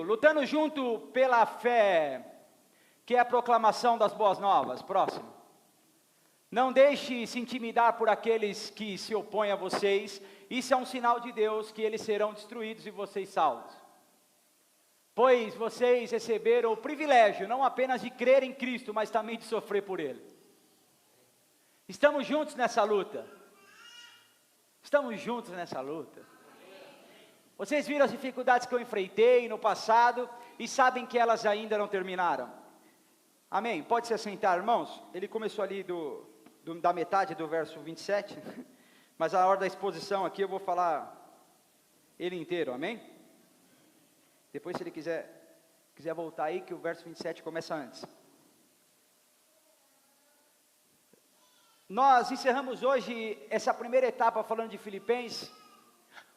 Lutando junto pela fé, que é a proclamação das boas novas. Próximo. Não deixe se intimidar por aqueles que se opõem a vocês. Isso é um sinal de Deus que eles serão destruídos e vocês salvos. Pois vocês receberam o privilégio, não apenas de crer em Cristo, mas também de sofrer por Ele. Estamos juntos nessa luta. Estamos juntos nessa luta. Vocês viram as dificuldades que eu enfrentei no passado e sabem que elas ainda não terminaram. Amém? Pode se assentar, irmãos. Ele começou ali da metade do verso 27, mas a hora da exposição aqui eu vou falar ele inteiro, amém? Depois, se ele quiser voltar aí, que o verso 27 começa antes. Nós encerramos hoje essa primeira etapa falando de Filipenses.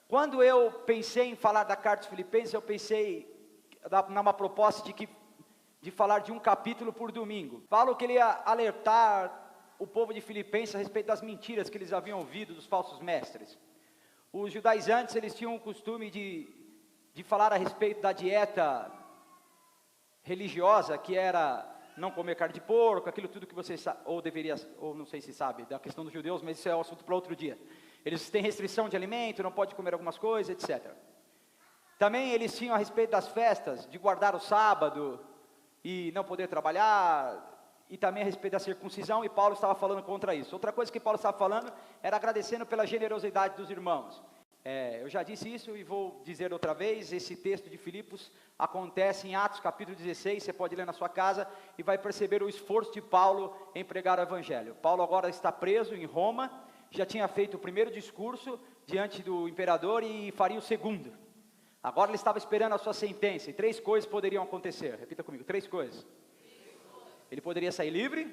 Quando eu pensei em falar da carta dos Filipenses, eu pensei numa proposta de falar de um capítulo por domingo. Paulo queria alertar o povo de Filipenses a respeito das mentiras que eles haviam ouvido dos falsos mestres. Os judaizantes, eles tinham o costume de falar a respeito da dieta religiosa, que era não comer carne de porco, aquilo tudo que você sabe, ou não sei se sabe, da questão dos judeus, mas isso é um assunto para outro dia. Eles têm restrição de alimento, não pode comer algumas coisas, etc. Também eles tinham a respeito das festas, de guardar o sábado e não poder trabalhar, e também a respeito da circuncisão, e Paulo estava falando contra isso. Outra coisa que Paulo estava falando era agradecendo pela generosidade dos irmãos. Eu já disse isso e vou dizer outra vez. Esse texto de Filipos acontece em Atos capítulo 16, você pode ler na sua casa e vai perceber o esforço de Paulo em pregar o evangelho. Paulo agora está preso em Roma, já tinha feito o primeiro discurso diante do imperador e faria o segundo. Agora ele estava esperando a sua sentença, e 3 coisas poderiam acontecer. Repita comigo, 3 coisas. Ele poderia sair livre,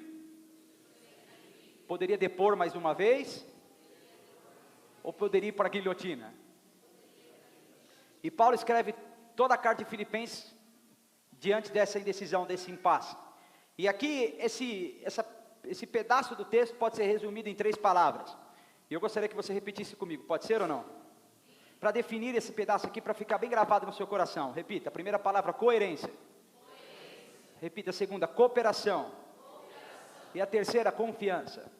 poderia depor mais uma vez, ou poderia ir para a guilhotina. E Paulo escreve toda a carta de Filipenses diante dessa indecisão, desse impasse. E aqui, esse pedaço do texto pode ser resumido em 3 palavras. E eu gostaria que você repetisse comigo, pode ser ou não? Para definir esse pedaço aqui, para ficar bem gravado no seu coração. Repita, a primeira palavra, coerência. Repita a segunda, cooperação. E a terceira, confiança.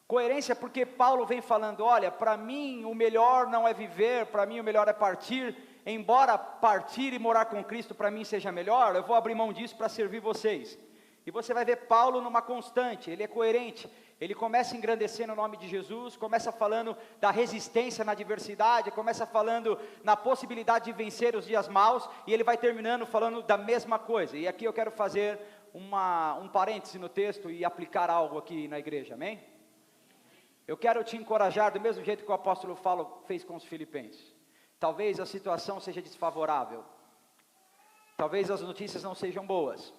Coerência porque Paulo vem falando, olha, para mim o melhor não é viver, para mim o melhor é partir. Embora partir e morar com Cristo para mim seja melhor, eu vou abrir mão disso para servir vocês. E você vai ver Paulo numa constante, ele é coerente. Ele começa engrandecendo o nome de Jesus, começa falando da resistência na adversidade, começa falando na possibilidade de vencer os dias maus, e ele vai terminando falando da mesma coisa. E aqui eu quero fazer um parêntese no texto e aplicar algo aqui na igreja, amém? Eu quero te encorajar do mesmo jeito que o apóstolo Paulo fez com os filipenses. Talvez a situação seja desfavorável, talvez as notícias não sejam boas,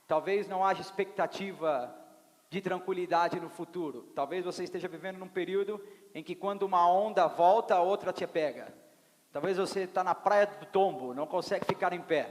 talvez não haja expectativa de tranquilidade no futuro. Talvez você esteja vivendo num período em que quando uma onda volta, a outra te pega. Talvez você está na praia do tombo, não consegue ficar em pé.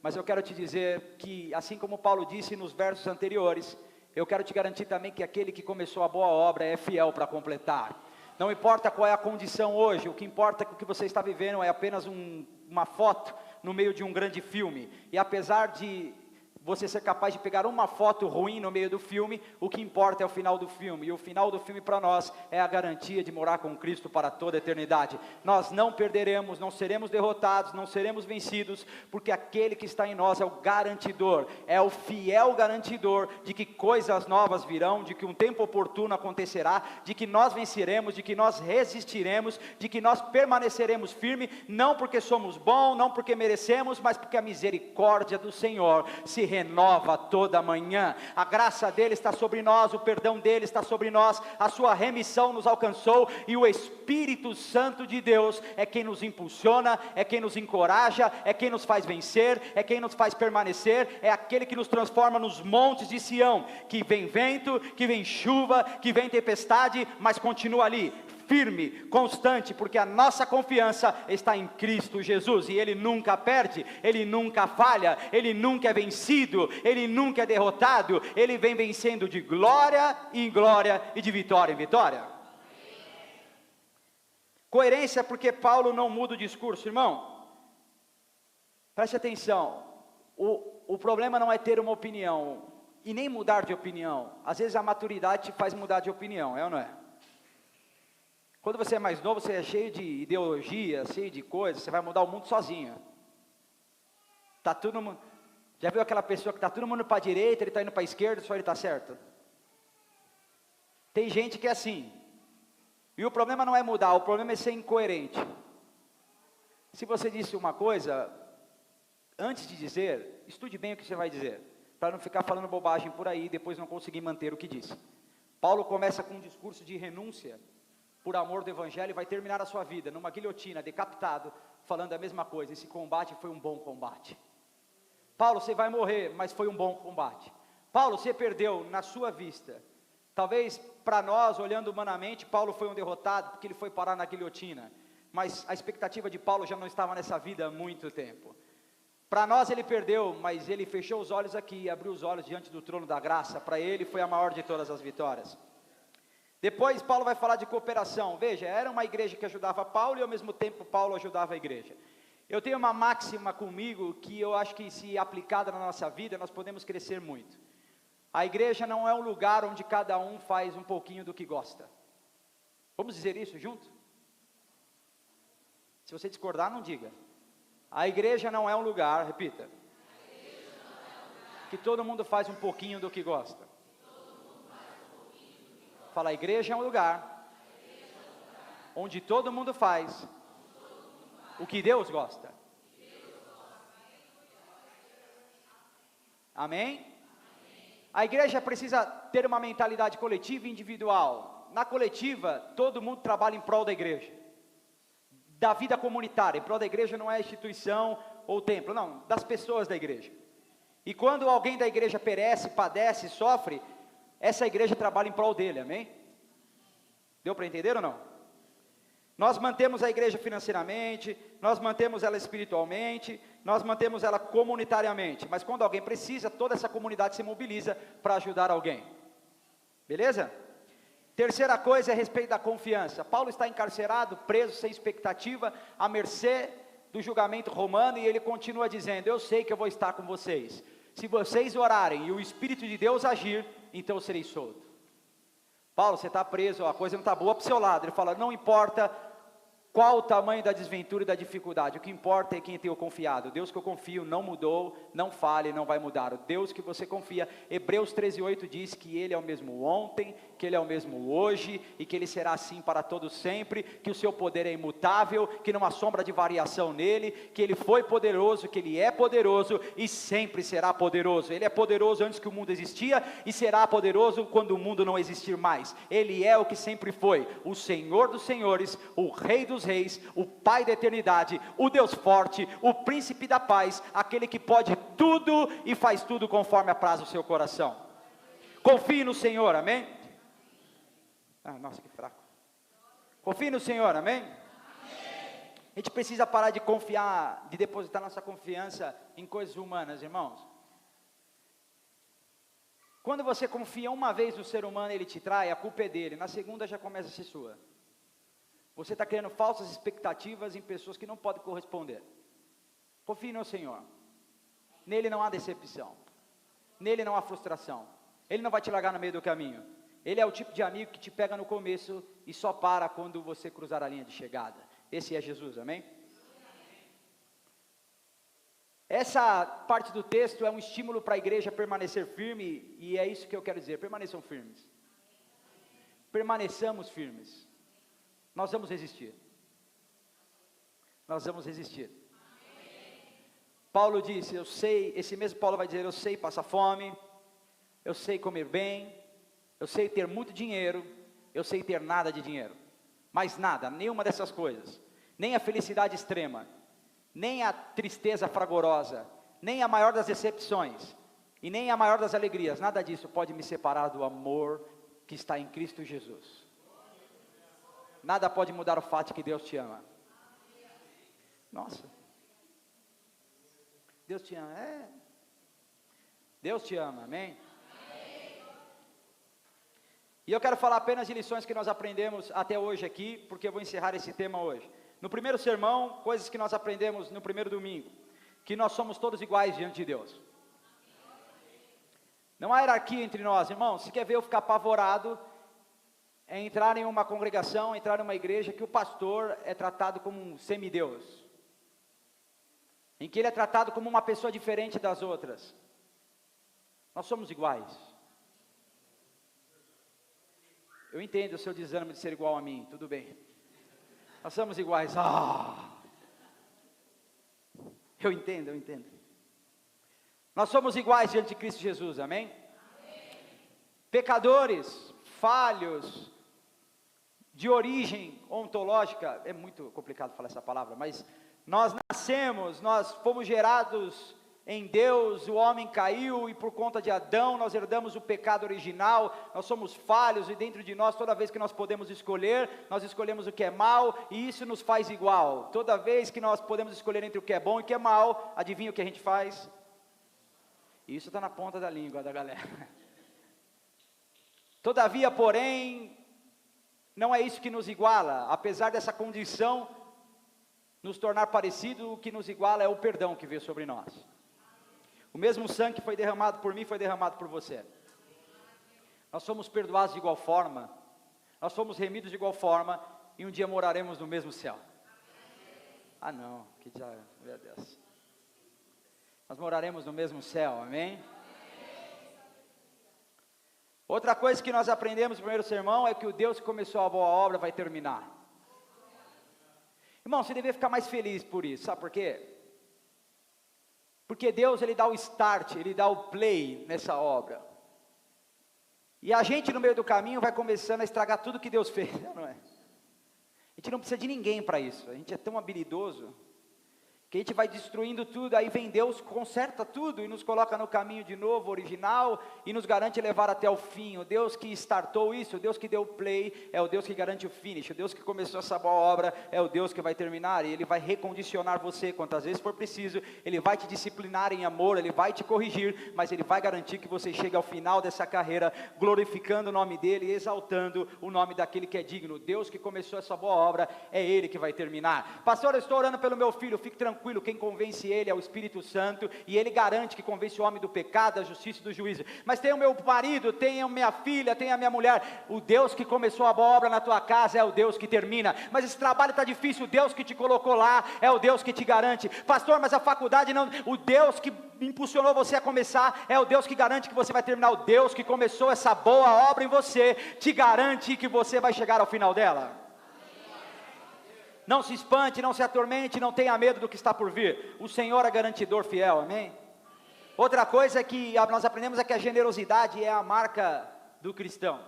Mas eu quero te dizer que, assim como Paulo disse nos versos anteriores, eu quero te garantir também que aquele que começou a boa obra é fiel para completar. Não importa qual é a condição hoje, o que importa é que o que você está vivendo é apenas uma foto no meio de um grande filme. E apesar de você ser capaz de pegar uma foto ruim no meio do filme, o que importa é o final do filme, e o final do filme para nós é a garantia de morar com Cristo para toda a eternidade. Nós não perderemos, não seremos derrotados, não seremos vencidos, porque aquele que está em nós é o garantidor, é o fiel garantidor de que coisas novas virão, de que um tempo oportuno acontecerá, de que nós venceremos, de que nós resistiremos, de que nós permaneceremos firmes, não porque somos bons, não porque merecemos, mas porque a misericórdia do Senhor se renova toda manhã. A graça dele está sobre nós, o perdão dele está sobre nós, a sua remissão nos alcançou, e o Espírito Santo de Deus é quem nos impulsiona, é quem nos encoraja, é quem nos faz vencer, é quem nos faz permanecer, é aquele que nos transforma nos montes de Sião, que vem vento, que vem chuva, que vem tempestade, mas continua ali, firme, constante, porque a nossa confiança está em Cristo Jesus, e Ele nunca perde, Ele nunca falha, Ele nunca é vencido, Ele nunca é derrotado, Ele vem vencendo de glória em glória e de vitória em vitória. Coerência porque Paulo não muda o discurso, irmão. Preste atenção, o problema não é ter uma opinião, e nem mudar de opinião. Às vezes a maturidade te faz mudar de opinião, é ou não é? Quando você é mais novo, você é cheio de ideologia, cheio de coisas, você vai mudar o mundo sozinho. Tá todo mundo, já viu aquela pessoa que está todo mundo para a direita, ele está indo para a esquerda, só ele está certo? Tem gente que é assim. E o problema não é mudar, o problema é ser incoerente. Se você disse uma coisa, antes de dizer, estude bem o que você vai dizer, para não ficar falando bobagem por aí e depois não conseguir manter o que disse. Paulo começa com um discurso de renúncia, por amor do evangelho, e vai terminar a sua vida numa guilhotina, decapitado, falando a mesma coisa. Esse combate foi um bom combate. Paulo, você vai morrer, mas foi um bom combate. Paulo, você perdeu na sua vista. Talvez para nós, olhando humanamente, Paulo foi um derrotado, porque ele foi parar na guilhotina. Mas a expectativa de Paulo já não estava nessa vida há muito tempo. Para nós ele perdeu, mas ele fechou os olhos aqui, e abriu os olhos diante do trono da graça. Para ele foi a maior de todas as vitórias. Depois Paulo vai falar de cooperação. Veja, era uma igreja que ajudava Paulo e ao mesmo tempo Paulo ajudava a igreja. Eu tenho uma máxima comigo que eu acho que, se aplicada na nossa vida, nós podemos crescer muito. A igreja não é um lugar onde cada um faz um pouquinho do que gosta. Vamos dizer isso junto? Se você discordar, não diga. A igreja não é um lugar, repita, que todo mundo faz um pouquinho do que gosta. Fala, a igreja é um lugar onde todo mundo faz o que Deus gosta. Amém? A igreja precisa ter uma mentalidade coletiva e individual. Na coletiva, todo mundo trabalha em prol da igreja, da vida comunitária. Em prol da igreja não é instituição ou templo, não, das pessoas da igreja. E quando alguém da igreja perece, padece, sofre, essa igreja trabalha em prol dele, amém? Deu para entender ou não? Nós mantemos a igreja financeiramente, nós mantemos ela espiritualmente, nós mantemos ela comunitariamente, mas quando alguém precisa, toda essa comunidade se mobiliza para ajudar alguém, beleza? Terceira coisa é a respeito da confiança. Paulo está encarcerado, preso, sem expectativa, à mercê do julgamento romano, e ele continua dizendo, eu sei que eu vou estar com vocês, se vocês orarem e o Espírito de Deus agir, então eu serei solto. Paulo, você está preso, a coisa não está boa para o seu lado. Ele fala, não importa qual o tamanho da desventura e da dificuldade, o que importa é quem eu tenho confiado. O Deus que eu confio não mudou, não fale, não vai mudar. O Deus que você confia, Hebreus 13:8 diz que Ele é o mesmo ontem, que Ele é o mesmo hoje, e que Ele será assim para todos sempre, que o seu poder é imutável, que não há sombra de variação nele, que Ele foi poderoso, que Ele é poderoso e sempre será poderoso. Ele é poderoso antes que o mundo existia e será poderoso quando o mundo não existir mais. Ele é o que sempre foi, o Senhor dos senhores, o Rei dos reis, o Pai da eternidade, o Deus forte, o príncipe da paz, aquele que pode tudo e faz tudo conforme apraz o seu coração. Confie no Senhor, amém? Nossa, que fraco. Confie no Senhor, amém? A gente precisa parar de confiar, de depositar nossa confiança em coisas humanas, irmãos. Quando você confia uma vez no ser humano, ele te trai, a culpa é dele, na segunda já começa a ser sua. Você está criando falsas expectativas em pessoas que não podem corresponder. Confie no Senhor. Nele não há decepção. Nele não há frustração. Ele não vai te largar no meio do caminho. Ele é o tipo de amigo que te pega no começo e só para quando você cruzar a linha de chegada. Esse é Jesus, amém? Essa parte do texto é um estímulo para a igreja permanecer firme, e é isso que eu quero dizer, permaneçam firmes. Permaneçamos firmes. Nós vamos resistir. Nós vamos resistir. Paulo disse, eu sei, esse mesmo Paulo vai dizer, eu sei passar fome, eu sei comer bem, eu sei ter muito dinheiro, eu sei ter nada de dinheiro. Mais nada, nenhuma dessas coisas. Nem a felicidade extrema, nem a tristeza fragorosa, nem a maior das decepções, e nem a maior das alegrias. Nada disso pode me separar do amor que está em Cristo Jesus. Nada pode mudar o fato de que Deus te ama. Nossa. Deus te ama, Deus te ama, amém? E eu quero falar apenas de lições que nós aprendemos até hoje aqui, porque eu vou encerrar esse tema hoje. No primeiro sermão, coisas que nós aprendemos no primeiro domingo. que nós somos todos iguais diante de Deus. Não há hierarquia entre nós, irmãos. Se quer ver eu ficar apavorado, é entrar em uma congregação, entrar em uma igreja que o pastor é tratado como um semideus, em que ele é tratado como uma pessoa diferente das outras. Nós somos iguais. Eu entendo o seu desânimo de ser igual a mim, tudo bem. Nós somos iguais. Eu entendo. Nós somos iguais diante de Cristo Jesus, amém? Pecadores, falhos, de origem ontológica, é muito complicado falar essa palavra, mas nós nascemos, nós fomos gerados em Deus, o homem caiu e por conta de Adão nós herdamos o pecado original, nós somos falhos e dentro de nós toda vez que nós podemos escolher, nós escolhemos o que é mal e isso nos faz igual. Toda vez que nós podemos escolher entre o que é bom e o que é mal, adivinha o que a gente faz? Isso está na ponta da língua da galera. Todavia, porém, não é isso que nos iguala, apesar dessa condição nos tornar parecido, o que nos iguala é o perdão que veio sobre nós. O mesmo sangue que foi derramado por mim, foi derramado por você. Nós somos perdoados de igual forma, nós somos remidos de igual forma, e um dia moraremos no mesmo céu. Ah não, que já, meu Deus. Nós moraremos no mesmo céu, amém? Outra coisa que nós aprendemos no primeiro sermão é que o Deus que começou a boa obra vai terminar. Irmão, você deveria ficar mais feliz por isso, sabe por quê? Porque Deus, Ele dá o start, Ele dá o play nessa obra. E a gente no meio do caminho vai começando a estragar tudo que Deus fez, não é? A gente não precisa de ninguém para isso, a gente é tão habilidoso, que a gente vai destruindo tudo, aí vem Deus, conserta tudo e nos coloca no caminho de novo, original, e nos garante levar até o fim. O Deus que startou isso, o Deus que deu o play, é o Deus que garante o finish. O Deus que começou essa boa obra, é o Deus que vai terminar, e Ele vai recondicionar você quantas vezes for preciso, Ele vai te disciplinar em amor, Ele vai te corrigir, mas Ele vai garantir que você chegue ao final dessa carreira, glorificando o nome dEle, exaltando o nome daquele que é digno. Deus que começou essa boa obra, é Ele que vai terminar. Pastor, eu estou orando pelo meu filho, fique tranquilo, quem convence ele é o Espírito Santo, e ele garante que convence o homem do pecado, da justiça e do juízo. Mas tem o meu marido, tem a minha filha, tem a minha mulher. O Deus que começou a boa obra na tua casa é o Deus que termina. Mas esse trabalho está difícil, o Deus que te colocou lá é o Deus que te garante. Pastor, mas a faculdade não, o Deus que impulsionou você a começar é o Deus que garante que você vai terminar. O Deus que começou essa boa obra em você te garante que você vai chegar ao final dela. Não se espante, não se atormente, não tenha medo do que está por vir. O Senhor é garantidor fiel, amém? Outra coisa que nós aprendemos é que a generosidade é a marca do cristão.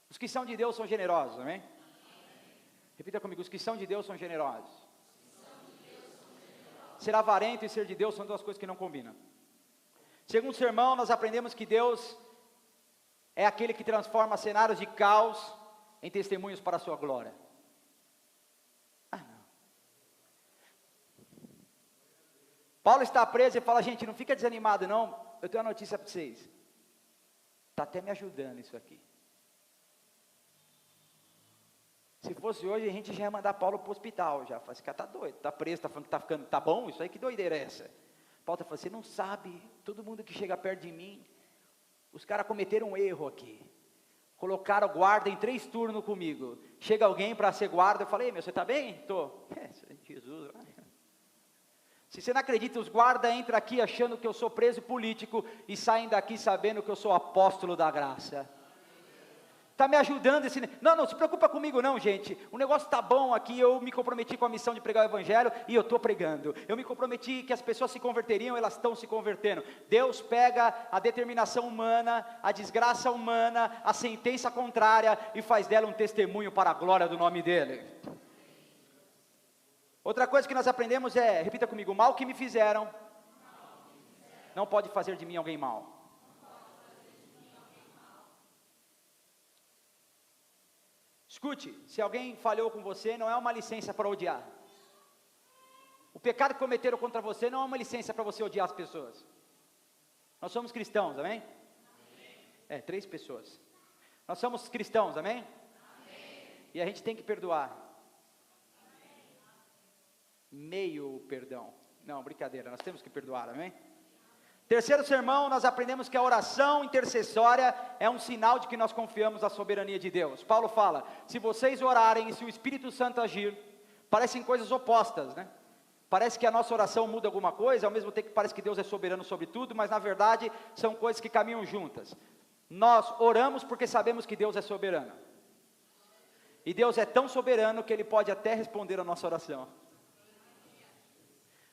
Os que são de Deus são generosos, amém? Repita comigo, os que são de Deus são generosos. Ser avarento e ser de Deus são duas coisas que não combinam. Segundo sermão, nós aprendemos que Deus é aquele que transforma cenários de caos em testemunhos para a sua glória. Paulo está preso e fala, gente, não fica desanimado não, eu tenho uma notícia para vocês, está até me ajudando isso aqui. Se fosse hoje, a gente já ia mandar Paulo para o hospital, já, esse cara está doido, está preso, está falando que está ficando, está bom, isso aí que doideira é essa? Paulo está falando, você não sabe, todo mundo que chega perto de mim, os caras cometeram um erro aqui, colocaram guarda em 3 turnos comigo, chega alguém para ser guarda, eu falei, meu, você está bem? Estou, Jesus, se você não acredita, os guardas entram aqui achando que eu sou preso político e saem daqui sabendo que eu sou apóstolo da graça. Está me ajudando esse... Não se preocupa comigo não, gente. O negócio está bom aqui, eu me comprometi com a missão de pregar o evangelho e eu estou pregando. Eu me comprometi que as pessoas se converteriam, elas estão se convertendo. Deus pega a determinação humana, a desgraça humana, a sentença contrária e faz dela um testemunho para a glória do nome dEle. Outra coisa que nós aprendemos é, repita comigo, o mal que me fizeram não pode fazer de mim alguém mau. Escute, se alguém falhou com você, não é uma licença para odiar. O pecado que cometeram contra você não é uma licença para você odiar as pessoas. Nós somos cristãos, amém? 3 pessoas. Nós somos cristãos, amém? E a gente tem que perdoar. Meio perdão, Não, brincadeira, nós temos que perdoar, amém? Terceiro sermão, nós aprendemos que a oração intercessória é um sinal de que nós confiamos na soberania de Deus. Paulo fala, se vocês orarem e se o Espírito Santo agir, parecem coisas opostas, né? Parece que a nossa oração muda alguma coisa, ao mesmo tempo que parece que Deus é soberano sobre tudo, mas na verdade são coisas que caminham juntas. Nós oramos porque sabemos que Deus é soberano. E Deus é tão soberano que Ele pode até responder a nossa oração.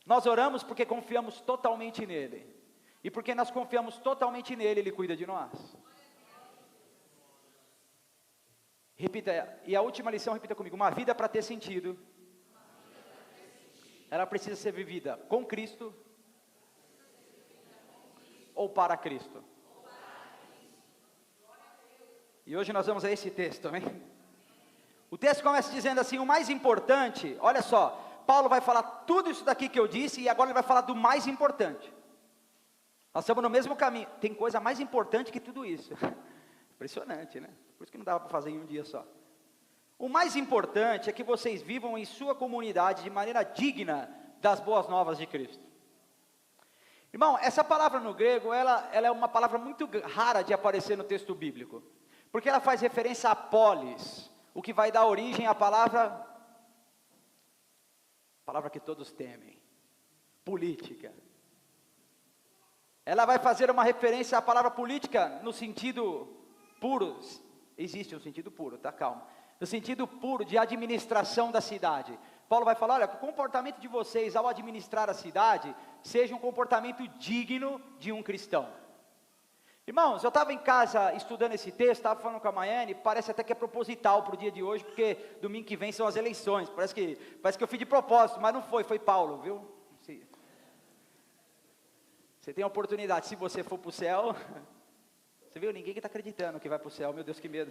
Nós oramos porque confiamos totalmente nele. E porque nós confiamos totalmente nele, Ele cuida de nós. Repita, e a última lição, repita comigo. Uma vida para ter sentido, ela precisa ser vivida com Cristo ou para Cristo. E hoje nós vamos a esse texto, amém? O texto começa dizendo assim, o mais importante, olha só, Paulo vai falar tudo isso daqui que eu disse, e agora ele vai falar do mais importante. Nós estamos no mesmo caminho, tem coisa mais importante que tudo isso. Impressionante, né? Por isso que não dava para fazer em um dia só. O mais importante é que vocês vivam em sua comunidade de maneira digna das boas novas de Cristo. Irmão, essa palavra no grego, ela é uma palavra muito rara de aparecer no texto bíblico. Porque ela faz referência a polis, o que vai dar origem à palavra que todos temem, política. Ela vai fazer uma referência à palavra política no sentido puro, existe um sentido puro, tá, calma. No sentido puro de administração da cidade. Paulo vai falar, olha, que o comportamento de vocês ao administrar a cidade, seja um comportamento digno de um cristão. Irmãos, eu estava em casa estudando esse texto, estava falando com a Maiane, parece até que é proposital para o dia de hoje, porque domingo que vem são as eleições, parece que eu fiz de propósito, mas não foi Paulo, viu? Você tem a oportunidade, se você for para o céu, você viu, ninguém que está acreditando que vai para o céu, meu Deus, que medo.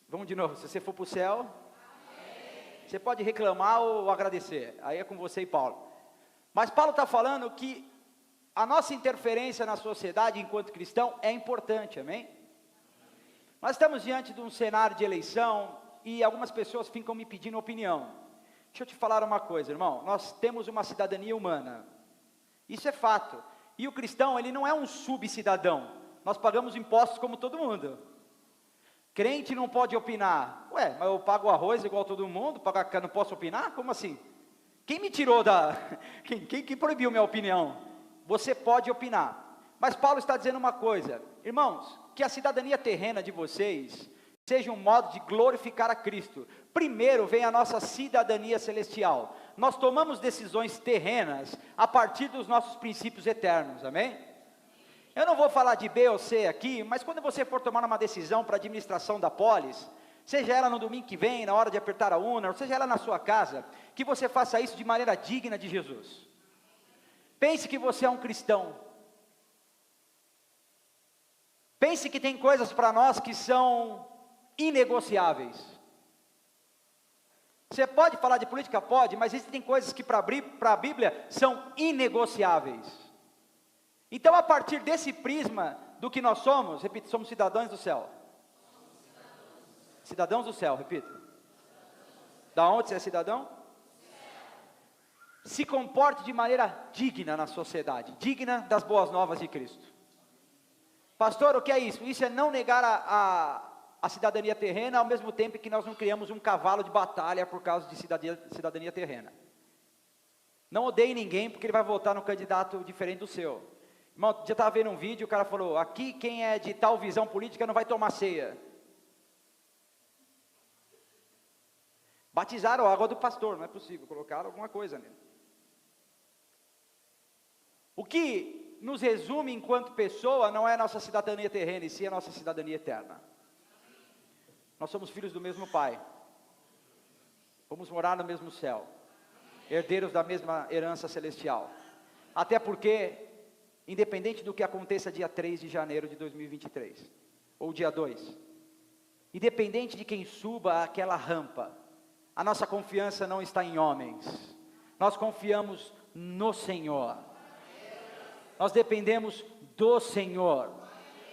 Vamos de novo, se você for para o céu, amém. Você pode reclamar ou agradecer, aí é com você e Paulo. Mas Paulo está falando que a nossa interferência na sociedade enquanto cristão é importante, amém? Nós estamos diante de um cenário de eleição e algumas pessoas ficam me pedindo opinião. Deixa eu te falar uma coisa, irmão, nós temos uma cidadania humana, isso é fato, e o cristão ele não é um subcidadão, nós pagamos impostos como todo mundo. Crente não pode opinar. Ué, mas eu pago arroz igual todo mundo, não posso opinar? Como assim? Quem me tirou quem proibiu minha opinião? Você pode opinar. Mas Paulo está dizendo uma coisa, irmãos, que a cidadania terrena de vocês seja um modo de glorificar a Cristo. Primeiro vem a nossa cidadania celestial. Nós tomamos decisões terrenas a partir dos nossos princípios eternos, amém? Eu não vou falar de B ou C aqui, mas quando você for tomar uma decisão para a administração da polis, seja ela no domingo que vem, na hora de apertar a urna, ou seja ela na sua casa, que você faça isso de maneira digna de Jesus. Pense que você é um cristão. Pense que tem coisas para nós que são inegociáveis. Você pode falar de política? Pode, mas existem coisas que para a Bíblia são inegociáveis. Então, a partir desse prisma do que nós somos, repito, somos cidadãos do céu. Cidadãos do céu, repito. Da onde você é cidadão? Se comporte de maneira digna na sociedade, digna das boas novas de Cristo. Pastor, o que é isso? Isso é não negar a cidadania terrena, ao mesmo tempo que nós não criamos um cavalo de batalha por causa de cidadania terrena. Não odeie ninguém, porque ele vai votar no candidato diferente do seu. Irmão, já estava vendo um vídeo, o cara falou, aqui quem é de tal visão política não vai tomar ceia. Batizaram a água do pastor, não é possível, colocaram alguma coisa nele. O que nos resume enquanto pessoa não é a nossa cidadania terrena, e sim a nossa cidadania eterna. Nós somos filhos do mesmo Pai. Vamos morar no mesmo céu. Herdeiros da mesma herança celestial. Até porque, independente do que aconteça dia 3 de janeiro de 2023, ou dia 2, independente de quem suba aquela rampa, a nossa confiança não está em homens, nós confiamos no Senhor, nós dependemos do Senhor.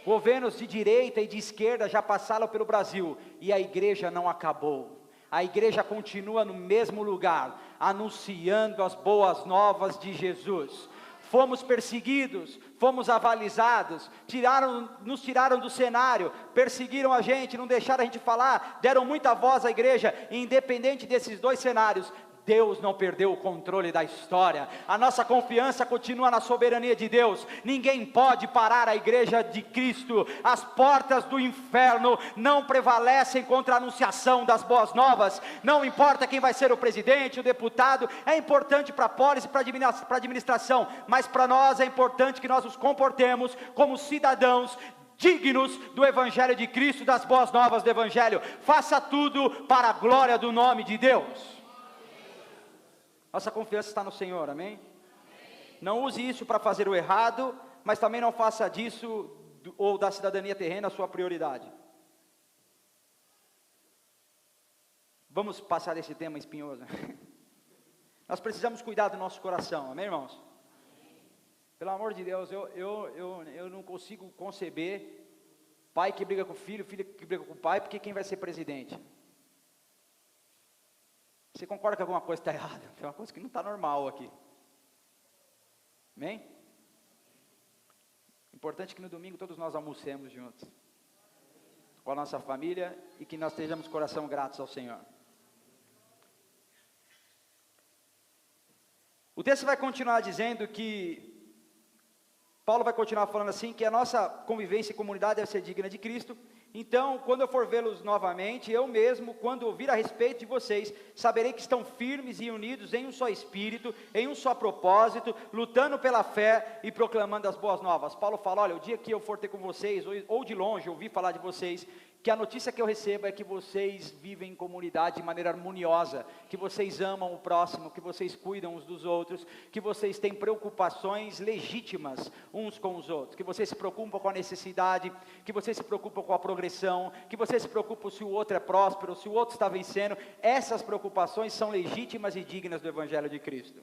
Governos de direita e de esquerda já passaram pelo Brasil, e a igreja não acabou, a igreja continua no mesmo lugar, anunciando as boas novas de Jesus. Fomos perseguidos, fomos avalizados, nos tiraram do cenário, perseguiram a gente, não deixaram a gente falar, deram muita voz à igreja. Independente desses dois cenários, Deus não perdeu o controle da história. A nossa confiança continua na soberania de Deus. Ninguém pode parar a igreja de Cristo. As portas do inferno não prevalecem contra a anunciação das boas novas. Não importa quem vai ser o presidente, o deputado. É importante para a polis e para a administração, mas para nós é importante que nós nos comportemos como cidadãos dignos do Evangelho de Cristo, das boas novas do Evangelho. Faça tudo para a glória do nome de Deus. Nossa confiança está no Senhor, amém? Não use isso para fazer o errado, mas também não faça disso ou da cidadania terrena a sua prioridade. Vamos passar esse tema espinhoso. Nós precisamos cuidar do nosso coração, amém, irmãos? Pelo amor de Deus, eu não consigo conceber pai que briga com o filho, filho que briga com o pai, porque quem vai ser presidente? Você concorda que alguma coisa está errada? Tem uma coisa que não está normal aqui. Amém? Importante que no domingo todos nós almocemos juntos, com a nossa família, e que nós estejamos coração gratos ao Senhor. O texto vai continuar dizendo que, Paulo vai continuar falando assim, que a nossa convivência e comunidade deve ser digna de Cristo. Então, quando eu for vê-los novamente, eu mesmo, quando ouvir a respeito de vocês, saberei que estão firmes e unidos em um só espírito, em um só propósito, lutando pela fé e proclamando as boas novas. Paulo fala, olha, o dia que eu for ter com vocês, ou de longe, ouvir falar de vocês, que a notícia que eu recebo é que vocês vivem em comunidade de maneira harmoniosa, que vocês amam o próximo, que vocês cuidam uns dos outros, que vocês têm preocupações legítimas uns com os outros, que vocês se preocupam com a necessidade, que vocês se preocupam com a progressão, que vocês se preocupam se o outro é próspero, se o outro está vencendo. Essas preocupações são legítimas e dignas do Evangelho de Cristo.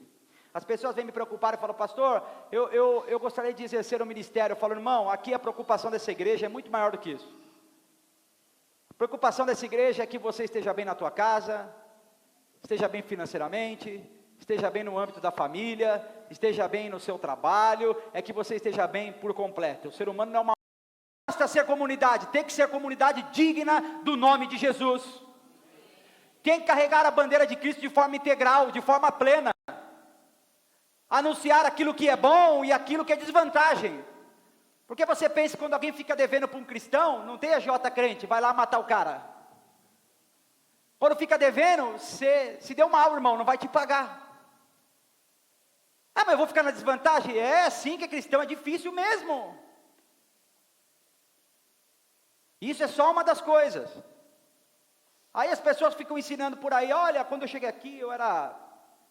As pessoas vêm me preocupar e falam, pastor, eu gostaria de exercer o ministério. Eu falo, irmão, aqui a preocupação dessa igreja é muito maior do que isso. A preocupação dessa igreja é que você esteja bem na tua casa, esteja bem financeiramente, esteja bem no âmbito da família, esteja bem no seu trabalho, é que você esteja bem por completo. O ser humano não é uma... Basta ser comunidade, tem que ser comunidade digna do nome de Jesus. Tem que carregar a bandeira de Cristo de forma integral, de forma plena. Anunciar aquilo que é bom e aquilo que é desvantagem. Porque você pensa que quando alguém fica devendo para um cristão, não tem agiota crente, vai lá matar o cara. Quando fica devendo, se deu mal, irmão, não vai te pagar. Ah, mas eu vou ficar na desvantagem? É, sim que é cristão, é difícil mesmo. Isso é só uma das coisas. Aí as pessoas ficam ensinando por aí, olha, quando eu cheguei aqui eu era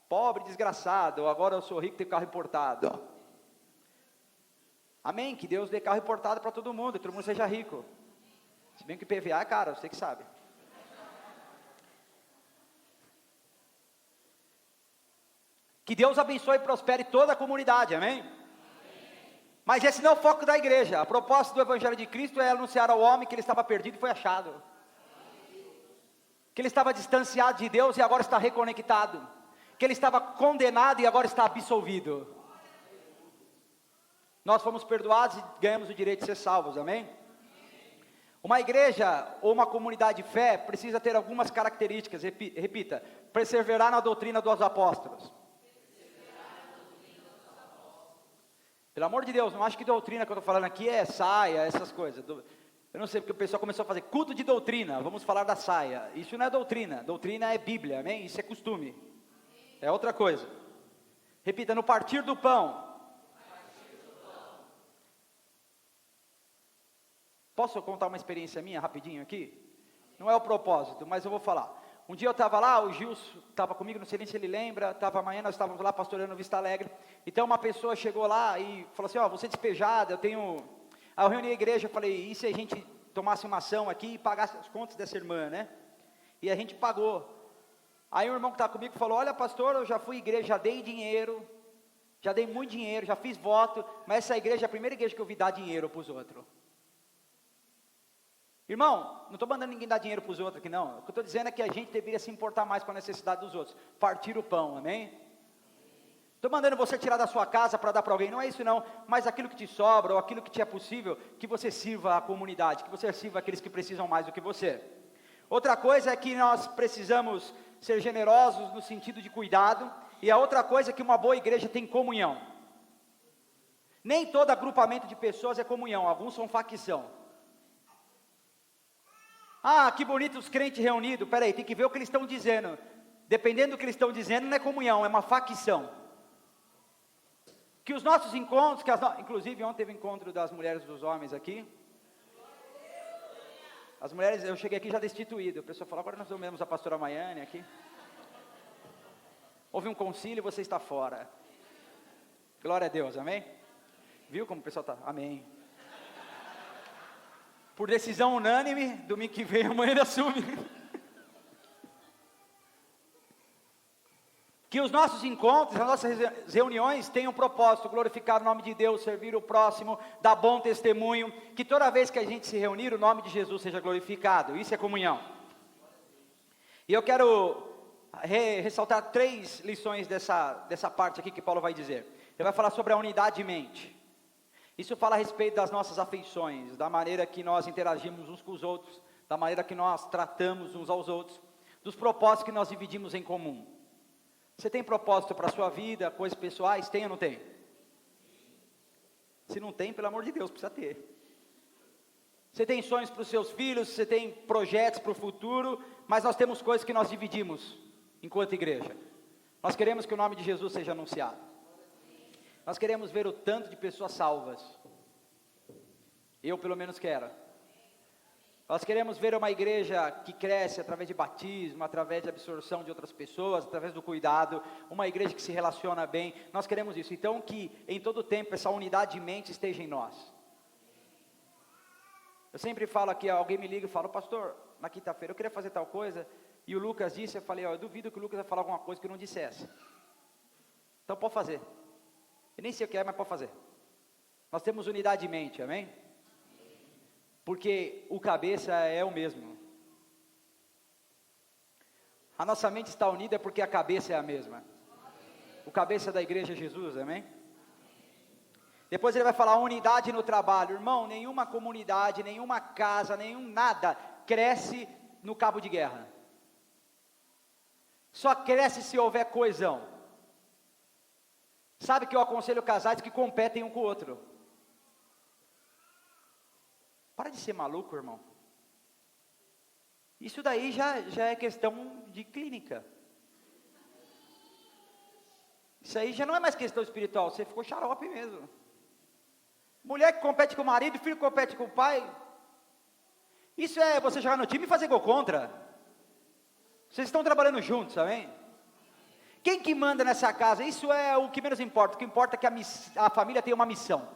pobre, desgraçado, agora eu sou rico e tenho carro importado. Amém, que Deus dê carro importado para todo mundo, e todo mundo seja rico. Se bem que PVA é caro, você que sabe. Que Deus abençoe e prospere toda a comunidade, amém? Mas esse não é o foco da igreja. A proposta do Evangelho de Cristo é anunciar ao homem que ele estava perdido e foi achado. Que ele estava distanciado de Deus e agora está reconectado. Que ele estava condenado e agora está absolvido. Nós fomos perdoados e ganhamos o direito de ser salvos, amém? Uma igreja ou uma comunidade de fé precisa ter algumas características, repita, perseverar na doutrina dos apóstolos. Pelo amor de Deus, não acho que doutrina que eu estou falando aqui é saia, essas coisas. Eu não sei porque o pessoal começou a fazer culto de doutrina, vamos falar da saia. Isso não é doutrina, doutrina é Bíblia, amém? Isso é costume, é outra coisa. Repita, no partir do pão. Posso contar uma experiência minha rapidinho aqui? Não é o propósito, mas eu vou falar. Um dia eu estava lá, o Gilson estava comigo, não sei nem se ele lembra, amanhã nós estávamos lá pastoreando Vista Alegre. Então uma pessoa chegou lá e falou assim, ó, você é despejado, eu tenho... Aí eu reuni a igreja, eu falei, e se a gente tomasse uma ação aqui e pagasse as contas dessa irmã, né? E a gente pagou. Aí o irmão que estava comigo falou, olha pastor, eu já fui à igreja, já dei dinheiro, já dei muito dinheiro, já fiz voto, mas essa igreja é a primeira igreja que eu vi dar dinheiro para os outros. Irmão, não estou mandando ninguém dar dinheiro para os outros aqui não. O que eu estou dizendo é que a gente deveria se importar mais com a necessidade dos outros. Partir o pão, amém? Estou mandando você tirar da sua casa para dar para alguém, não é isso não. Mas aquilo que te sobra, ou aquilo que te é possível, que você sirva a comunidade, que você sirva aqueles que precisam mais do que você. Outra coisa é que nós precisamos ser generosos no sentido de cuidado. E a outra coisa é que uma boa igreja tem comunhão. Nem todo agrupamento de pessoas é comunhão, alguns são facção. Ah, que bonito os crentes reunidos. Peraí, tem que ver o que eles estão dizendo. Dependendo do que eles estão dizendo, não é comunhão, é uma facção. Que os nossos encontros, inclusive ontem teve encontro das mulheres e dos homens aqui. As mulheres, eu cheguei aqui já destituído. A pessoa falou, agora nós vemos a pastora Maiane aqui. Houve um concílio e você está fora. Glória a Deus, amém? Viu como o pessoal está? Amém. Por decisão unânime, domingo que vem, amanhã ele assume. Que os nossos encontros, as nossas reuniões tenham propósito, glorificar o nome de Deus, servir o próximo, dar bom testemunho, que toda vez que a gente se reunir, o nome de Jesus seja glorificado, isso é comunhão. E eu quero ressaltar 3 lições dessa parte aqui que Paulo vai dizer. Ele vai falar sobre a unidade de mente. Isso fala a respeito das nossas afeições, da maneira que nós interagimos uns com os outros, da maneira que nós tratamos uns aos outros, dos propósitos que nós dividimos em comum. Você tem propósito para a sua vida, coisas pessoais? Tem ou não tem? Se não tem, pelo amor de Deus, precisa ter. Você tem sonhos para os seus filhos, você tem projetos para o futuro, mas nós temos coisas que nós dividimos enquanto igreja. Nós queremos que o nome de Jesus seja anunciado. Nós queremos ver o tanto de pessoas salvas. Eu pelo menos quero. Nós queremos ver uma igreja que cresce através de batismo, através de absorção de outras pessoas, através do cuidado, uma igreja que se relaciona bem. Nós queremos isso. Então que em todo tempo essa unidade de mente esteja em nós. Eu sempre falo aqui, alguém me liga e fala, pastor, na quinta-feira eu queria fazer tal coisa, e o Lucas disse, eu falei, eu duvido que o Lucas vai falar alguma coisa que eu não dissesse. Então pode fazer. Eu nem sei o que é, mas pode fazer. Nós temos unidade de mente, amém? Porque o cabeça é o mesmo. A nossa mente está unida porque a cabeça é a mesma. O cabeça da igreja é Jesus, amém? Depois ele vai falar unidade no trabalho. Irmão, nenhuma comunidade, nenhuma casa, nenhum nada cresce no cabo de guerra. Só cresce se houver coesão. Sabe que eu aconselho casais que competem um com o outro. Para de ser maluco, irmão. Isso daí já é questão de clínica. Isso aí já não é mais questão espiritual, você ficou xarope mesmo. Mulher que compete com o marido, filho que compete com o pai. Isso é você jogar no time e fazer gol contra. Vocês estão trabalhando juntos, amém? Quem que manda nessa casa? Isso é o que menos importa. O que importa é que a família tem uma missão,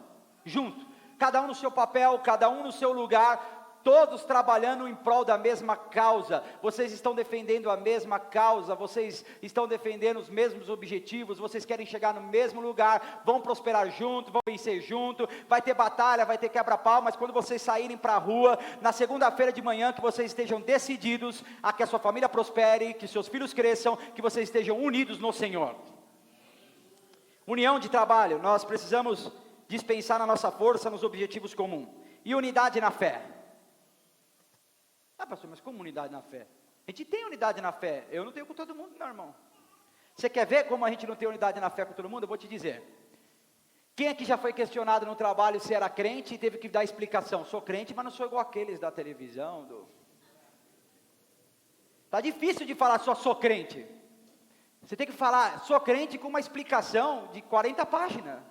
junto. Cada um no seu papel, cada um no seu lugar, todos trabalhando em prol da mesma causa. Vocês estão defendendo a mesma causa, vocês estão defendendo os mesmos objetivos, vocês querem chegar no mesmo lugar, vão prosperar junto, vão vencer junto, vai ter batalha, vai ter quebra-pau, mas quando vocês saírem para a rua, na segunda-feira de manhã, que vocês estejam decididos a que a sua família prospere, que seus filhos cresçam, que vocês estejam unidos no Senhor. União de trabalho, nós precisamos dispensar na nossa força nos objetivos comuns. E unidade na fé. Ah, pastor, mas como unidade na fé? A gente tem unidade na fé. Eu não tenho com todo mundo, não, irmão. Você quer ver como a gente não tem unidade na fé com todo mundo? Eu vou te dizer. Quem aqui já foi questionado no trabalho se era crente e teve que dar explicação? Sou crente, mas não sou igual aqueles da televisão. Tá difícil de falar só sou crente. Você tem que falar sou crente com uma explicação de 40 páginas.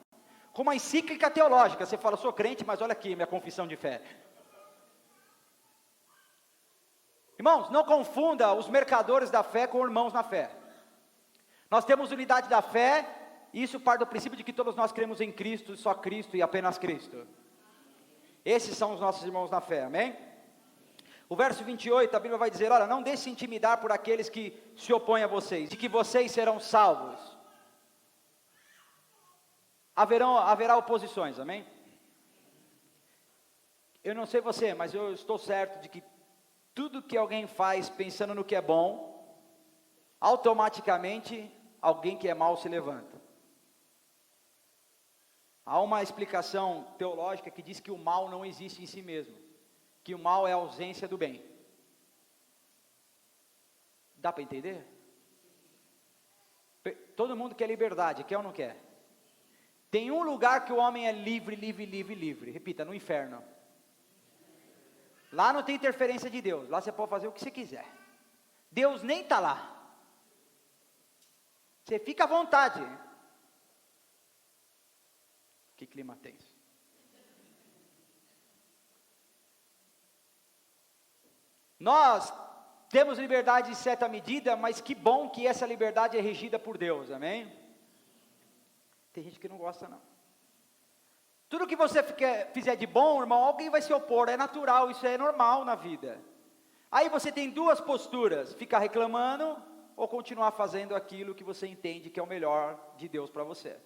Com uma encíclica teológica. Você fala sou crente, mas olha aqui minha confissão de fé. Irmãos, não confunda os mercadores da fé com irmãos na fé. Nós temos unidade da fé, e isso parte do princípio de que todos nós cremos em Cristo, só Cristo e apenas Cristo. Esses são os nossos irmãos na fé, amém? O verso 28, a Bíblia vai dizer, olha, não deixe se intimidar por aqueles que se opõem a vocês, de que vocês serão salvos. Haverá oposições, amém? Eu não sei você, mas eu estou certo de que tudo que alguém faz pensando no que é bom, automaticamente alguém que é mal se levanta. Há uma explicação teológica que diz que o mal não existe em si mesmo, que o mal é a ausência do bem. Dá para entender? Todo mundo quer liberdade, quer ou não quer? Tem um lugar que o homem é livre, livre, livre, livre. Repita, no inferno. Lá não tem interferência de Deus, lá você pode fazer o que você quiser. Deus nem está lá. Você fica à vontade. Que clima tenso. Nós temos liberdade em certa medida, mas que bom que essa liberdade é regida por Deus, amém? Tem gente que não gosta não. Tudo que você fizer de bom, irmão, alguém vai se opor, é natural, isso é normal na vida. Aí você tem duas posturas, ficar reclamando ou continuar fazendo aquilo que você entende que é o melhor de Deus para você.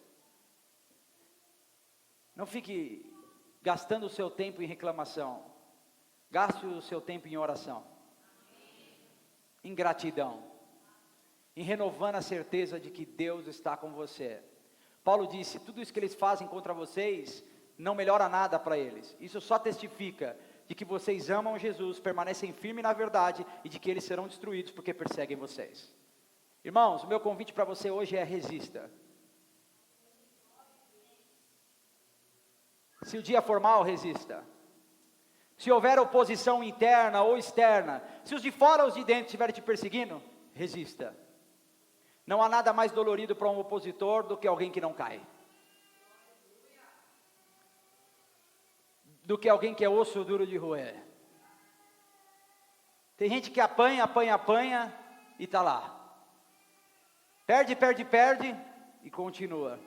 Não fique gastando o seu tempo em reclamação, gaste o seu tempo em oração, em gratidão, em renovando a certeza de que Deus está com você. Paulo disse, tudo isso que eles fazem contra vocês, não melhora nada para eles, isso só testifica de que vocês amam Jesus, permanecem firmes na verdade, e de que eles serão destruídos porque perseguem vocês. Irmãos, o meu convite para você hoje é resista. Se o dia for mal, resista. Se houver oposição interna ou externa, se os de fora ou os de dentro estiverem te perseguindo, resista. Não há nada mais dolorido para um opositor do que alguém que não cai. Do que alguém que é osso duro de roer. Tem gente que apanha, apanha, apanha e está lá. Perde, perde, perde e continua.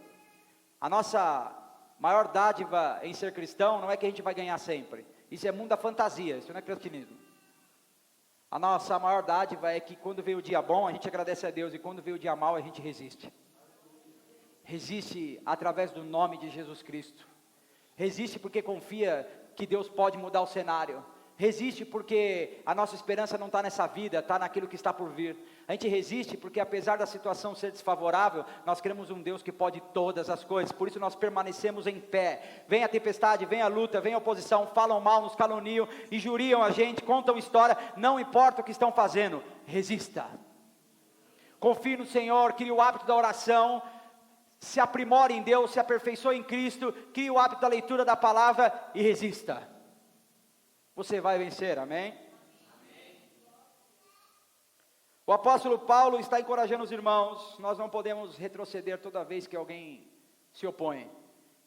A nossa maior dádiva em ser cristão não é que a gente vai ganhar sempre. Isso é mundo da fantasia, isso não é cristianismo. A nossa maior dádiva é que quando veio o dia bom, a gente agradece a Deus, e quando veio o dia mal, a gente resiste. Resiste através do nome de Jesus Cristo. Resiste porque confia que Deus pode mudar o cenário. Resiste porque a nossa esperança não está nessa vida, está naquilo que está por vir. A gente resiste porque apesar da situação ser desfavorável, nós cremos um Deus que pode todas as coisas, por isso nós permanecemos em pé. Vem a tempestade, vem a luta, vem a oposição, falam mal, nos caluniam, injuriam a gente, contam história, não importa o que estão fazendo, resista. Confie no Senhor, crie o hábito da oração, se aprimore em Deus, se aperfeiçoe em Cristo, crie o hábito da leitura da palavra e resista. Você vai vencer, amém? O apóstolo Paulo está encorajando os irmãos, nós não podemos retroceder toda vez que alguém se opõe.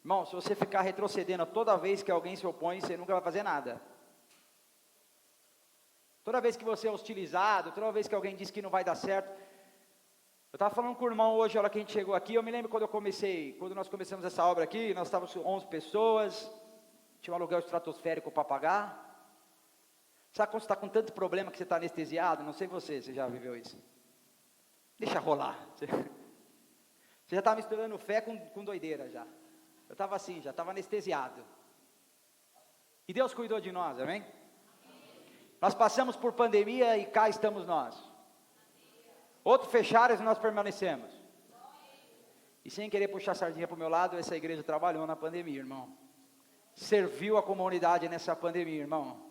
Irmão, se você ficar retrocedendo toda vez que alguém se opõe, você nunca vai fazer nada. Toda vez que você é hostilizado, toda vez que alguém diz que não vai dar certo. Eu estava falando com o irmão hoje, a hora que a gente chegou aqui, eu me lembro quando nós começamos essa obra aqui, nós estávamos 11 pessoas, tinha um aluguel estratosférico para pagar. Sabe quando você está com tanto problema que você está anestesiado? Não sei você já viveu isso. Deixa rolar. Você já estava misturando fé com doideira já. Eu estava assim, já estava anestesiado. E Deus cuidou de nós, amém? Nós passamos por pandemia e cá estamos nós. Outros fecharam e nós permanecemos. E sem querer puxar a sardinha para o meu lado, essa igreja trabalhou na pandemia, irmão. Serviu a comunidade nessa pandemia, irmão.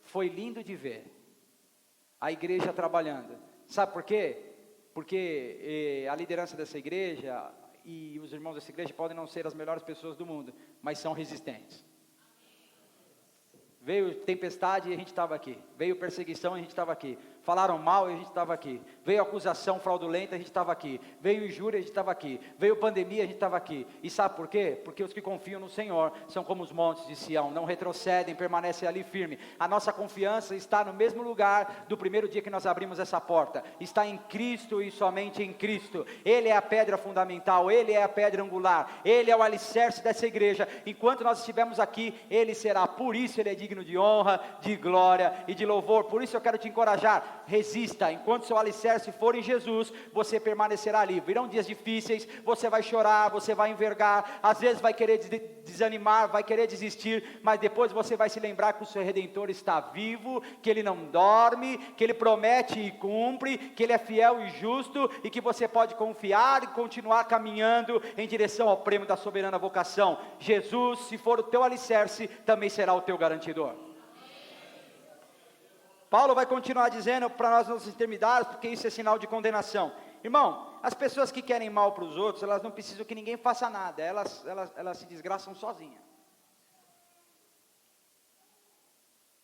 Foi lindo de ver a igreja trabalhando. Sabe por quê? Porque a liderança dessa igreja e os irmãos dessa igreja podem não ser as melhores pessoas do mundo, mas são resistentes. Veio tempestade e a gente estava aqui. Veio perseguição e a gente estava aqui. Falaram mal e a gente estava aqui. Veio acusação fraudulenta e a gente estava aqui. Veio injúria e a gente estava aqui. Veio pandemia e a gente estava aqui. E sabe por quê? Porque os que confiam no Senhor são como os montes de Sião. Não retrocedem, permanecem ali firme. A nossa confiança está no mesmo lugar do primeiro dia que nós abrimos essa porta. Está em Cristo e somente em Cristo. Ele é a pedra fundamental. Ele é a pedra angular. Ele é o alicerce dessa igreja. Enquanto nós estivermos aqui, Ele será. Por isso Ele é digno de honra, de glória e de louvor. Por isso eu quero te encorajar. lugar, resista. Enquanto seu alicerce for em Jesus, você permanecerá ali. Virão dias difíceis, você vai chorar, você vai envergar, às vezes vai querer desanimar, vai querer desistir, mas depois você vai se lembrar que o seu Redentor está vivo, que Ele não dorme, que Ele promete e cumpre, que Ele é fiel e justo, e que você pode confiar e continuar caminhando em direção ao prêmio da soberana vocação. Jesus, se for o teu alicerce, também será o teu garantidor. Paulo vai continuar dizendo para nós nos terminarmos, porque isso é sinal de condenação. Irmão, as pessoas que querem mal para os outros, elas não precisam que ninguém faça nada, elas se desgraçam sozinhas.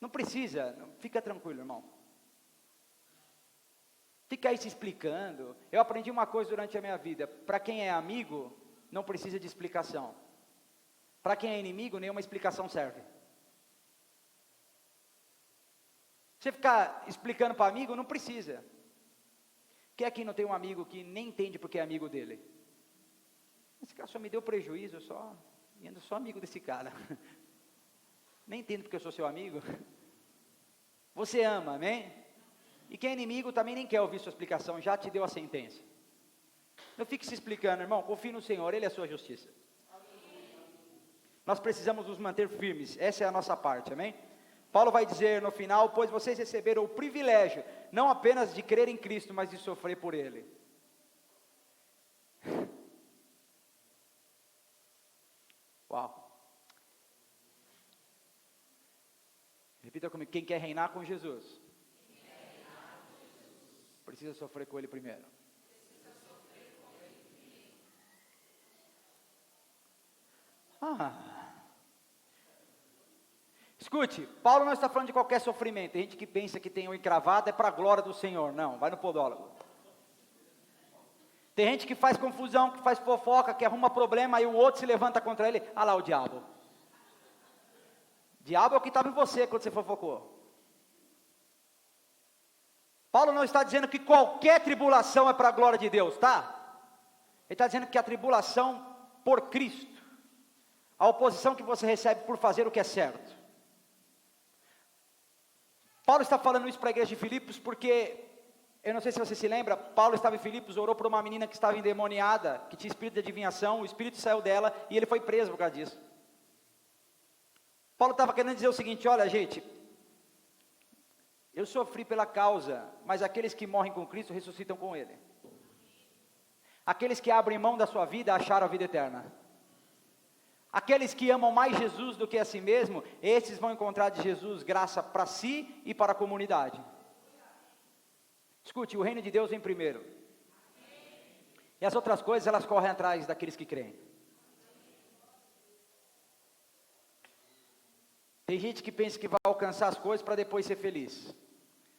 Não precisa, fica tranquilo, irmão. Fica aí se explicando. Eu aprendi uma coisa durante a minha vida: para quem é amigo, não precisa de explicação. Para quem é inimigo, nenhuma explicação serve. Você ficar explicando para amigo, não precisa. Quem aqui não tem um amigo que nem entende porque é amigo dele? Esse cara só me deu prejuízo, eu sou amigo desse cara. Nem entendo porque eu sou seu amigo. Você ama, amém? E quem é inimigo também nem quer ouvir sua explicação, já te deu a sentença. Não fique se explicando, irmão, confie no Senhor, Ele é a sua justiça. Nós precisamos nos manter firmes, essa é a nossa parte, amém? Paulo vai dizer no final: pois vocês receberam o privilégio, não apenas de crer em Cristo, mas de sofrer por Ele. Uau! Repita comigo: quem quer reinar com Jesus, precisa sofrer com Ele primeiro. Escute, Paulo não está falando de qualquer sofrimento. Tem gente que pensa que tem um encravado é para a glória do Senhor. Não, vai no podólogo. Tem gente que faz confusão, que faz fofoca, que arruma problema, aí o outro se levanta contra ele. Ah lá o diabo. Diabo é o que estava em você quando você fofocou. Paulo não está dizendo que qualquer tribulação é para a glória de Deus, tá? Ele está dizendo que a tribulação por Cristo, a oposição que você recebe por fazer o que é certo. Paulo está falando isso para a igreja de Filipos porque, eu não sei se você se lembra, Paulo estava em Filipos, orou por uma menina que estava endemoniada, que tinha espírito de adivinhação, o espírito saiu dela e ele foi preso por causa disso. Paulo estava querendo dizer o seguinte: olha gente, eu sofri pela causa, mas aqueles que morrem com Cristo ressuscitam com Ele. Aqueles que abrem mão da sua vida acharam a vida eterna. Aqueles que amam mais Jesus do que a si mesmo, esses vão encontrar de Jesus graça para si e para a comunidade. Escute, o reino de Deus vem primeiro. E as outras coisas, elas correm atrás daqueles que creem. Tem gente que pensa que vai alcançar as coisas para depois ser feliz.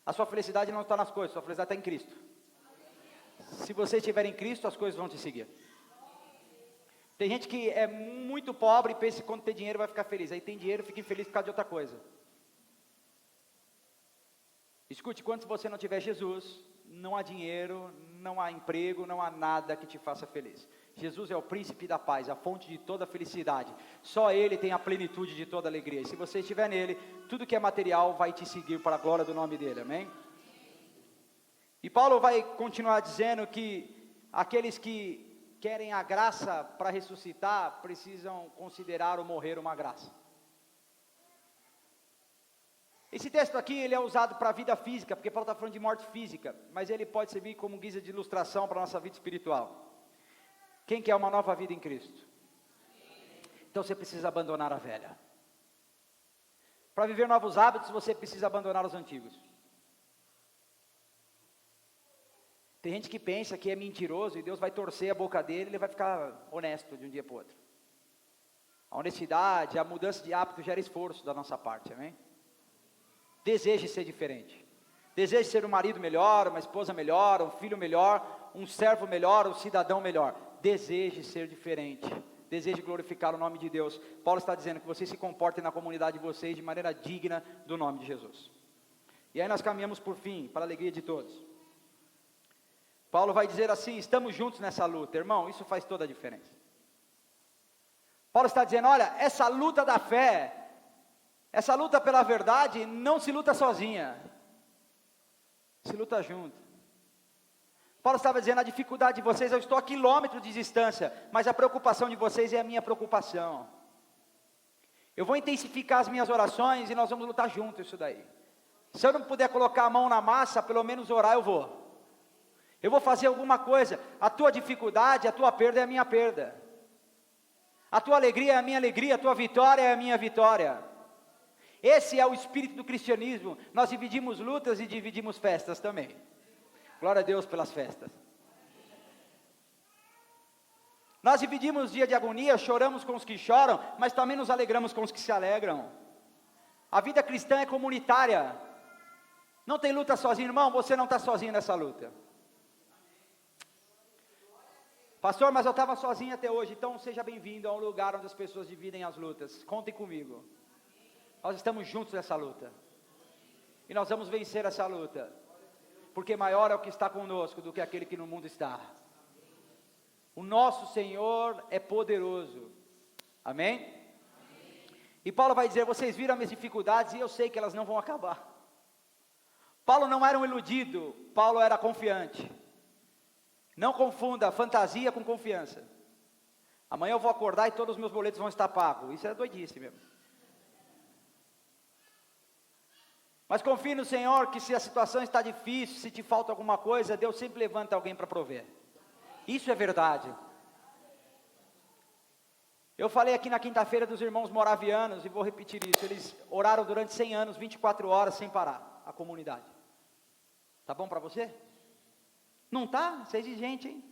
A sua felicidade não está nas coisas, a sua felicidade está em Cristo. Se você estiver em Cristo, as coisas vão te seguir. Tem gente que é muito pobre e pensa que quando tem dinheiro vai ficar feliz. Aí tem dinheiro, fica infeliz por causa de outra coisa. Escute, quando você não tiver Jesus, não há dinheiro, não há emprego, não há nada que te faça feliz. Jesus é o príncipe da paz, a fonte de toda felicidade. Só Ele tem a plenitude de toda alegria. E se você estiver nele, tudo que é material vai te seguir para a glória do nome dEle, amém? E Paulo vai continuar dizendo que aqueles que querem a graça para ressuscitar, precisam considerar o morrer uma graça. Esse texto aqui, ele é usado para a vida física, porque Paulo está falando de morte física, mas ele pode servir como guisa de ilustração para a nossa vida espiritual. Quem quer uma nova vida em Cristo? Então você precisa abandonar a velha. Para viver novos hábitos, você precisa abandonar os antigos. Tem gente que pensa que é mentiroso e Deus vai torcer a boca dele e ele vai ficar honesto de um dia para o outro. A honestidade, a mudança de hábito gera esforço da nossa parte, amém? Deseje ser diferente. Deseje ser um marido melhor, uma esposa melhor, um filho melhor, um servo melhor, um cidadão melhor. Deseje ser diferente. Deseje glorificar o nome de Deus. Paulo está dizendo que vocês se comportem na comunidade de vocês de maneira digna do nome de Jesus. E aí nós caminhamos por fim, para a alegria de todos. Paulo vai dizer assim: estamos juntos nessa luta, irmão, isso faz toda a diferença. Paulo está dizendo: olha, essa luta da fé, essa luta pela verdade, não se luta sozinha. se luta junto. Paulo estava dizendo, a dificuldade de vocês, eu estou a quilômetros de distância, mas a preocupação de vocês é a minha preocupação. Eu vou intensificar as minhas orações e nós vamos lutar juntos isso daí. Se eu não puder colocar a mão na massa, pelo menos orar eu vou. Eu vou fazer alguma coisa. A tua dificuldade, a tua perda é a minha perda. A tua alegria é a minha alegria, a tua vitória é a minha vitória. Esse é o espírito do cristianismo. Nós dividimos lutas e dividimos festas também. Glória a Deus pelas festas. Nós dividimos dia de agonia, choramos com os que choram, mas também nos alegramos com os que se alegram. A vida cristã é comunitária. Não tem luta sozinho, irmão, você não está sozinho nessa luta. Pastor, mas eu estava sozinho até hoje, então seja bem-vindo a um lugar onde as pessoas dividem as lutas. Contem comigo. Nós estamos juntos nessa luta. E nós vamos vencer essa luta. Porque maior é o que está conosco do que aquele que no mundo está. O nosso Senhor é poderoso. Amém? E Paulo vai dizer, vocês viram as minhas dificuldades e eu sei que elas não vão acabar. Paulo não era um iludido, Paulo era confiante. Não confunda fantasia com confiança. Amanhã eu vou acordar e todos os meus boletos vão estar pagos. Isso é doidice mesmo. Mas confie no Senhor que se a situação está difícil, se te falta alguma coisa, Deus sempre levanta alguém para prover. Isso é verdade. Eu falei aqui na quinta-feira dos irmãos moravianos e vou repetir isso. Eles oraram durante 100 anos, 24 horas sem parar, a comunidade. Tá bom para você? Não tá? Você é exigente, hein?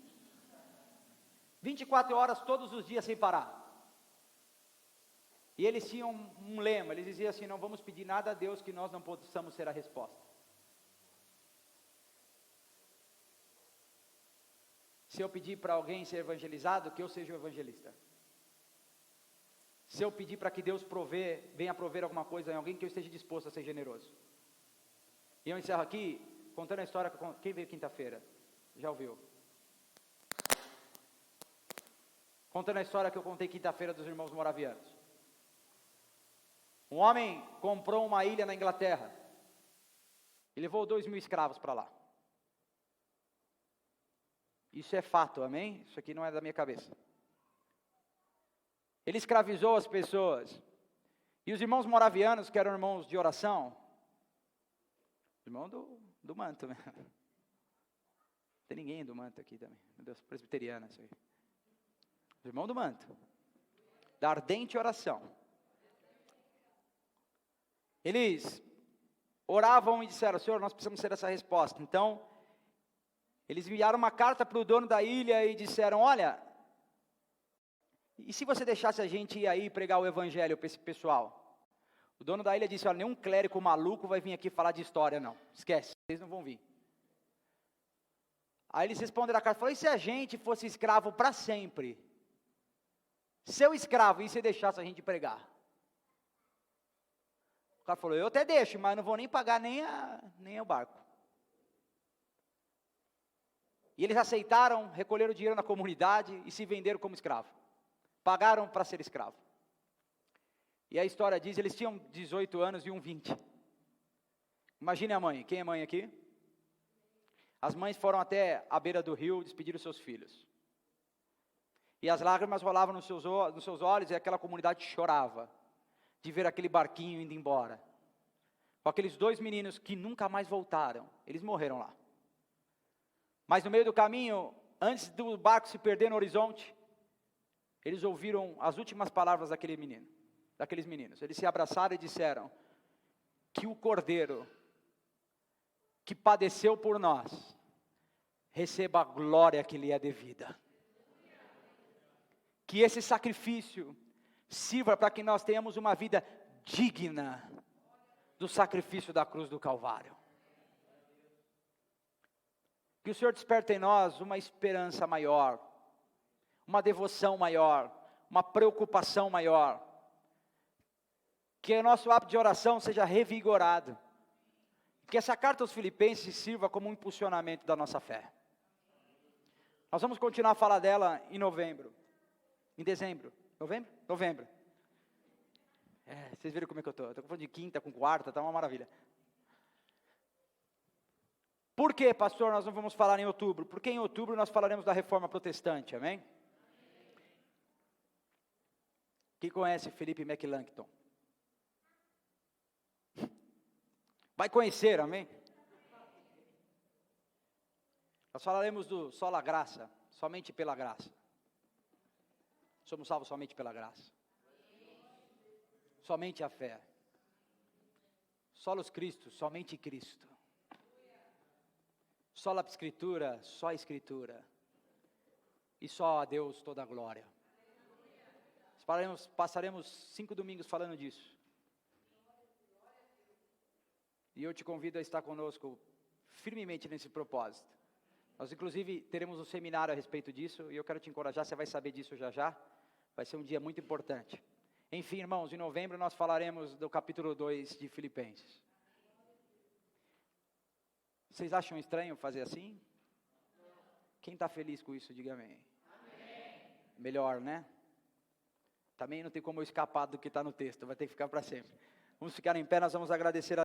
24 horas todos os dias sem parar. E eles tinham um lema, eles diziam assim, não vamos pedir nada a Deus que nós não possamos ser a resposta. Se eu pedir para alguém ser evangelizado, que eu seja o evangelista. Se eu pedir para que Deus venha prover alguma coisa em alguém, que eu esteja disposto a ser generoso. E eu encerro aqui, contando a história, quem veio quinta-feira? Já ouviu? Contando a história que eu contei quinta-feira dos irmãos moravianos. Um homem comprou uma ilha na Inglaterra e levou 2.000 escravos para lá. Isso é fato, amém? Isso aqui não é da minha cabeça. Ele escravizou as pessoas. E os irmãos moravianos, que eram irmãos de oração, irmão do manto, né? Não tem ninguém do manto aqui também. Meu Deus, presbiteriana isso aí. Irmão do manto, da ardente oração. Eles oravam e disseram, Senhor, nós precisamos ser essa resposta. Então, eles enviaram uma carta para o dono da ilha e disseram, olha, e se você deixasse a gente ir aí pregar o evangelho para esse pessoal? O dono da ilha disse, olha, nenhum clérigo maluco vai vir aqui falar de história não, esquece, vocês não vão vir. Aí eles responderam a carta, falaram, e se a gente fosse escravo para sempre? Seu escravo, e se deixasse a gente pregar? O cara falou, eu até deixo, mas não vou nem pagar nem o barco. E eles aceitaram, recolheram dinheiro na comunidade e se venderam como escravo. Pagaram para ser escravo. E a história diz, eles tinham 18 anos e um 20. Imagine a mãe, quem é mãe aqui? As mães foram até a beira do rio despedir os seus filhos. E as lágrimas rolavam nos seus olhos e aquela comunidade chorava de ver aquele barquinho indo embora. Com aqueles 2 meninos que nunca mais voltaram. Eles morreram lá. Mas no meio do caminho, antes do barco se perder no horizonte, eles ouviram as últimas palavras daqueles meninos. Eles se abraçaram e disseram, que o Cordeiro, que padeceu por nós, receba a glória que lhe é devida. Que esse sacrifício sirva para que nós tenhamos uma vida digna do sacrifício da cruz do Calvário. Que o Senhor desperte em nós uma esperança maior, uma devoção maior, uma preocupação maior. Que o nosso hábito de oração seja revigorado. Que essa carta aos Filipenses sirva como um impulsionamento da nossa fé. Nós vamos continuar a falar dela em dezembro. Novembro. Vocês viram como é que eu estou? Estou falando de quinta com quarta, está uma maravilha. Por que, pastor, nós não vamos falar em outubro? Porque em outubro nós falaremos da reforma protestante, amém? Quem conhece Felipe McLangton? Vai conhecer, amém? Nós falaremos do sola graça, somente pela graça. Somos salvos somente pela graça. Somente a fé. Solos Cristo, somente Cristo. Sola Escritura, só a Escritura. E só a Deus toda a glória. Passaremos 5 domingos falando disso. E eu te convido a estar conosco firmemente nesse propósito. Nós inclusive teremos um seminário a respeito disso, e eu quero te encorajar, você vai saber disso já já. Vai ser um dia muito importante. Enfim, irmãos, em novembro nós falaremos do capítulo 2 de Filipenses. Vocês acham estranho fazer assim? Quem está feliz com isso, diga amém. Amém. Melhor, né? Também não tem como eu escapar do que está no texto, vai ter que ficar para sempre. Vamos ficar em pé, nós vamos agradecer a